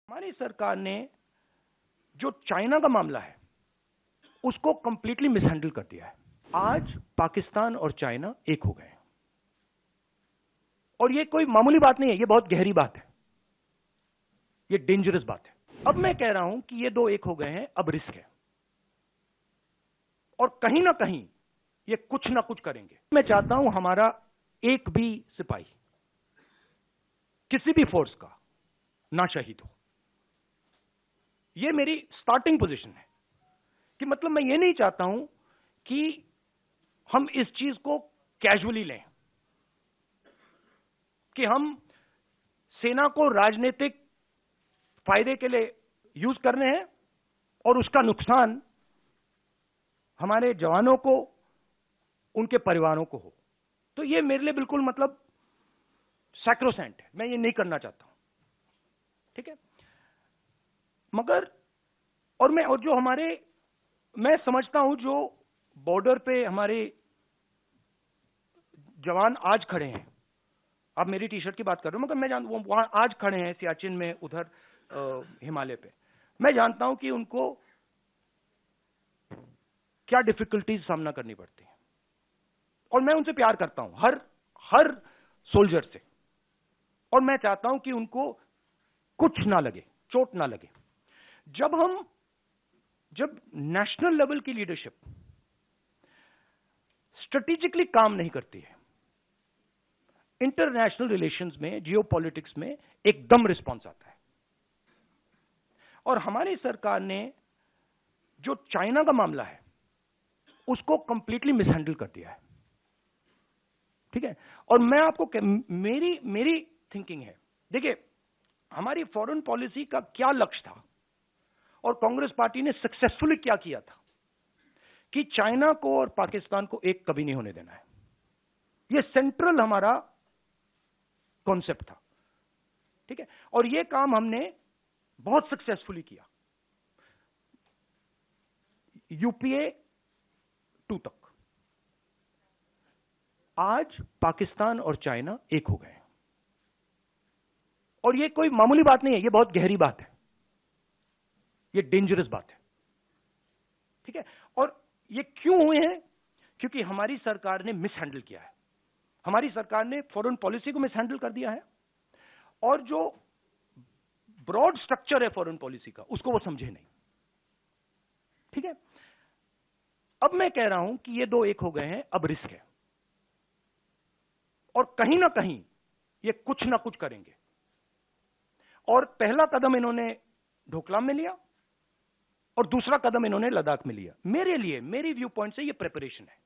हमारी सरकार ने जो चाइना का मामला है उसको कंप्लीटली मिसहैंडल कर दिया है। आज पाकिस्तान और चाइना एक हो गए हैं और ये कोई मामूली बात नहीं है, ये बहुत गहरी बात है, ये डेंजरस बात है। अब मैं कह रहा हूं कि ये दो एक हो गए हैं, अब रिस्क है और कहीं ना कहीं ये कुछ ना कुछ करेंगे। मैं चाहता हूं हमारा एक भी सिपाही किसी भी फोर्स का ना शहीद हो। ये मेरी स्टार्टिंग पोजीशन है कि मतलब मैं ये नहीं चाहता हूं कि हम इस चीज को कैजुअली लें कि हम सेना को राजनीतिक फायदे के लिए यूज कर रहे हैं और उसका नुकसान हमारे जवानों को, उनके परिवारों को हो। तो ये मेरे लिए बिल्कुल मतलब सैक्रोसेंट है, मैं ये नहीं करना चाहता हूं, ठीक है। मगर और जो हमारे, मैं समझता हूं जो बॉर्डर पे हमारे जवान आज खड़े हैं, आप मेरी टी शर्ट की बात कर रहे हो, मगर मैं जानता हूं वहां आज खड़े हैं सियाचिन में, उधर हिमालय पे। मैं जानता हूं कि उनको क्या डिफिकल्टीज सामना करनी पड़ती है और मैं उनसे प्यार करता हूं, हर सोल्जर से, और मैं चाहता हूं कि उनको कुछ ना लगे, चोट ना लगे। जब नेशनल लेवल की लीडरशिप स्ट्रेटेजिकली काम नहीं करती है, इंटरनेशनल रिलेशंस में, जियोपॉलिटिक्स में एकदम रिस्पॉन्स आता है। और हमारी सरकार ने जो चाइना का मामला है उसको कंप्लीटली मिसहैंडल कर दिया है, ठीक है। और मैं आपको मेरी थिंकिंग है, देखिए हमारी फॉरेन पॉलिसी का क्या लक्ष्य था और कांग्रेस पार्टी ने सक्सेसफुली क्या किया था कि चाइना को और पाकिस्तान को एक कभी नहीं होने देना है। यह सेंट्रल हमारा कॉन्सेप्ट था, ठीक है। और यह काम हमने बहुत सक्सेसफुली किया, यूपीए 2 तक। आज पाकिस्तान और चाइना एक हो गए हैं और यह कोई मामूली बात नहीं है, यह बहुत गहरी बात है, यह डेंजरस बात है, ठीक है। और ये क्यों हुए हैं? क्योंकि हमारी सरकार ने मिसहैंडल किया है। हमारी सरकार ने फॉरेन पॉलिसी को मिसहैंडल कर दिया है और जो ब्रॉड स्ट्रक्चर है फॉरेन पॉलिसी का उसको वो समझे नहीं, ठीक है। अब मैं कह रहा हूं कि ये दो एक हो गए हैं, अब रिस्क है और कहीं ना कहीं ये कुछ ना कुछ करेंगे। और पहला कदम इन्होंने ढोकलाम में लिया और दूसरा कदम इन्होंने लद्दाख में लिया। मेरे लिए, मेरी व्यू पॉइंट से ये प्रिपरेशन है।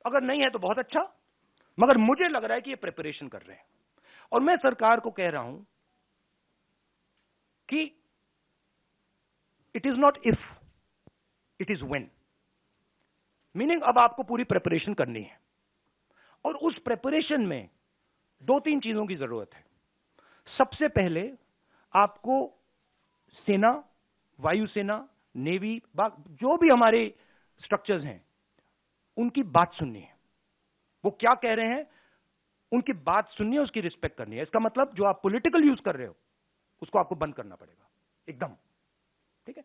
अगर नहीं है तो बहुत अच्छा, मगर मुझे लग रहा है कि ये प्रिपरेशन कर रहे हैं। और मैं सरकार को कह रहा हूं कि it is not if, it is when. Meaning अब आपको पूरी प्रिपरेशन करनी है और उस प्रिपरेशन में 2-3 चीजों की जरूरत है। सबसे पहले आपको सेना, वायुसेना, नेवी, जो भी हमारे स्ट्रक्चर्स हैं उनकी बात सुननी है। वो क्या कह रहे हैं उनकी बात सुननी है, उसकी रिस्पेक्ट करनी है। इसका मतलब जो आप पॉलिटिकल यूज कर रहे हो उसको आपको बंद करना पड़ेगा एकदम, ठीक है।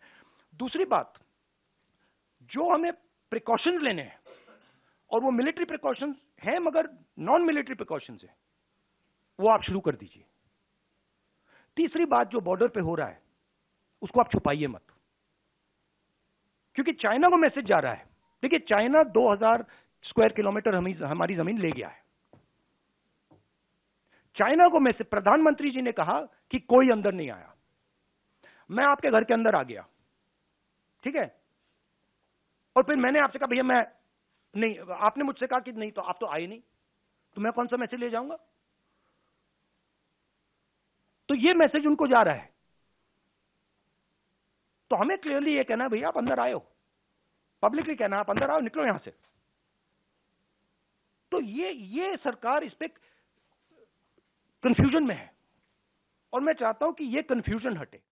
दूसरी बात, जो हमें प्रिकॉशंस लेने हैं और वो मिलिट्री प्रिकॉशंस हैं मगर नॉन मिलिट्री प्रिकॉशंस है, वो आप शुरू कर दीजिए। तीसरी बात, जो बॉर्डर पे हो रहा है उसको आप छुपाइए मत, क्योंकि चाइना को मैसेज जा रहा है। देखिए चाइना 2000 स्क्वायर किलोमीटर हमारी जमीन ले गया है। चाइना को मैसेज, प्रधानमंत्री जी ने कहा कि कोई अंदर नहीं आया, मैं आपके घर के अंदर आ गया, ठीक है। और फिर मैंने आपसे कहा भैया मैं नहीं, आपने मुझसे कहा कि नहीं, तो आप तो आए नहीं, तो मैं कौन सा मैसेज ले जाऊंगा? तो ये मैसेज उनको जा रहा है। तो हमें क्लियरली ये कहना है भैया आप अंदर आए हो, पब्लिकली कहना आप अंदर आओ, निकलो यहां से। तो ये सरकार इस पे कंफ्यूजन में है और मैं चाहता हूं कि ये कंफ्यूजन हटे।